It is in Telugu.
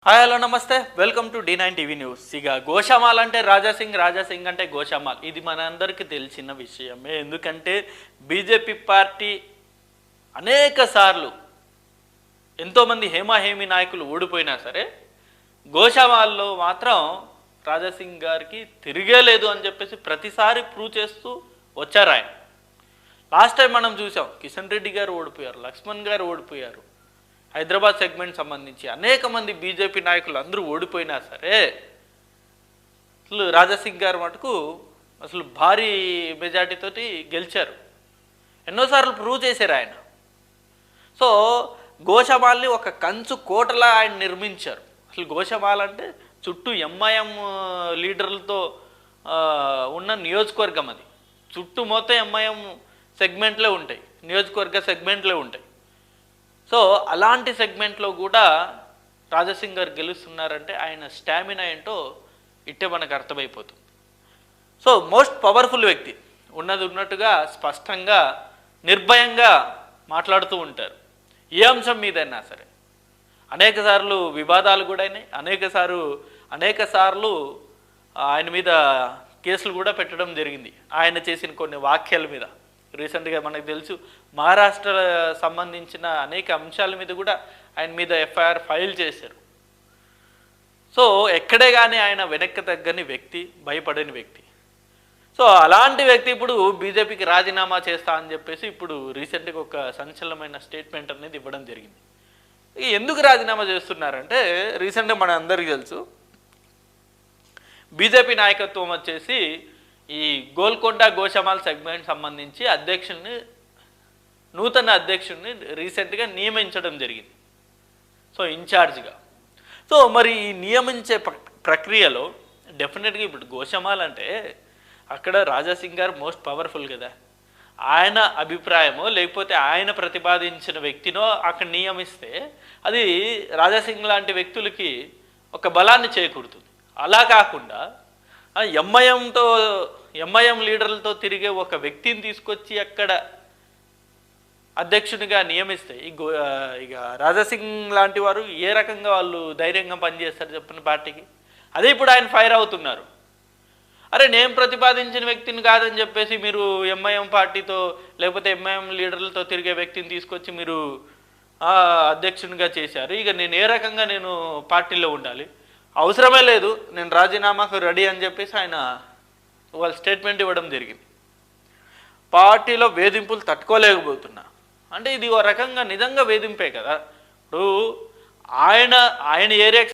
హాయ్ హలో నమస్తే welcome to D9 TV news. ఇక గోషామాల్ అంటే రాజాసింగ్ అంటే గోషామాల్, ఇది మనందరికీ తెలిసిన విషయమే. ఎందుకంటే బీజేపీ పార్టీ అనేక సార్లు ఎంతోమంది హేమాహేమి నాయకులు ఓడిపోయినా సరే గోషామాల్లో మాత్రం రాజాసింగ్ గారికి తిరిగే లేదు అని చెప్పేసి ప్రతిసారి ప్రూవ్ చేస్తూ వచ్చారు ఆయన. లాస్ట్ టైం మనం చూసాం, కిషన్ రెడ్డి గారు ఓడిపోయారు, లక్ష్మణ్ గారు ఓడిపోయారు. హైదరాబాద్ సెగ్మెంట్ సంబంధించి అనేక మంది బీజేపీ నాయకులు అందరూ ఓడిపోయినా సరే అసలు రాజాసింగ్ గారు మటుకు అసలు భారీ మెజార్టీతోటి గెలిచారు. ఎన్నోసార్లు ప్రూవ్ చేశారు ఆయన. సో గోషామాల్ని ఒక కంచు కోటలా ఆయన నిర్మించారు. అసలు గోషామాల్ అంటే చుట్టూ ఎంఐఎం లీడర్లతో ఉన్న నియోజకవర్గం. అది చుట్టూ మొత్తం ఎంఐఎం సెగ్మెంట్లే ఉంటాయి, నియోజకవర్గ సెగ్మెంట్లే ఉంటాయి. సో అలాంటి సెగ్మెంట్లో కూడా రాజాసింగ్ గారు గెలుస్తున్నారంటే ఆయన స్టామినా ఏంటో ఇట్టే మనకు అర్థమైపోతుంది. సో మోస్ట్ పవర్ఫుల్ వ్యక్తి, ఉన్నది ఉన్నట్టుగా స్పష్టంగా నిర్భయంగా మాట్లాడుతూ ఉంటారు. ఏ అంశం మీదైనా సరే. అనేక సార్లు వివాదాలు కూడా అయినాయి, అనేక సార్లు ఆయన మీద కేసులు కూడా పెట్టడం జరిగింది ఆయన చేసిన కొన్ని వ్యాఖ్యల మీద. రీసెంట్గా మనకు తెలుసు, మహారాష్ట్ర సంబంధించిన అనేక అంశాల మీద కూడా ఆయన మీద ఎఫ్ఐఆర్ ఫైల్ చేశారు. సో ఎక్కడే కానీ ఆయన వెనక్కి తగ్గని వ్యక్తి, భయపడని వ్యక్తి. సో అలాంటి వ్యక్తి ఇప్పుడు బీజేపీకి రాజీనామా చేస్తా అని చెప్పేసి ఇప్పుడు రీసెంట్గా ఒక సంచలనమైన స్టేట్మెంట్ అనేది ఇవ్వడం జరిగింది. ఎందుకు రాజీనామా చేస్తున్నారంటే రీసెంట్గా మన అందరికీ తెలుసు, బీజేపీ నాయకత్వం వచ్చేసి ఈ గోల్కొండ గోషామాల్ సెగ్మెంట్ సంబంధించి నూతన అధ్యక్షుడిని రీసెంట్గా నియమించడం జరిగింది. సో ఇన్ఛార్జ్గా. సో మరి ఈ నియమించే ప్రక్రియలో డెఫినెట్గా ఇప్పుడు గోషామాల్ అంటే అక్కడ రాజాసింగ్ గారు మోస్ట్ పవర్ఫుల్ కదా. ఆయన అభిప్రాయమో లేకపోతే ఆయన ప్రతిపాదించిన వ్యక్తినో అక్కడ నియమిస్తే అది రాజాసింగ్ లాంటి వ్యక్తులకి ఒక బలాన్ని చేకూరుతుంది. అలా కాకుండా ఎంఐఎం లీడర్లతో తిరిగే ఒక వ్యక్తిని తీసుకొచ్చి అక్కడ అధ్యక్షునిగా నియమిస్తే ఇక రాజాసింగ్ లాంటి వారు ఏ రకంగా వాళ్ళు ధైర్యంగా పనిచేస్తారు చెప్పిన పార్టీకి. అదే ఇప్పుడు ఆయన ఫైర్ అవుతున్నారు. అరే నేను ప్రతిపాదించిన వ్యక్తిని కాదని చెప్పేసి మీరు ఎంఐఎం పార్టీతో లేకపోతే ఎంఐఎం లీడర్లతో తిరిగే వ్యక్తిని తీసుకొచ్చి మీరు అధ్యక్షునిగా చేశారు. ఇక నేను ఏ రకంగా పార్టీలో ఉండాలి, అవసరమే లేదు, నేను రాజీనామాకు రెడీ అని చెప్పేసి ఆయన వాళ్ళు స్టేట్మెంట్ ఇవ్వడం జరిగింది. పార్టీలో వేధింపులు తట్టుకోలేకపోతున్నా అంటే ఇది ఒక రకంగా నిజంగా వేధింపే కదా. ఇప్పుడు ఆయన ఏరియాకి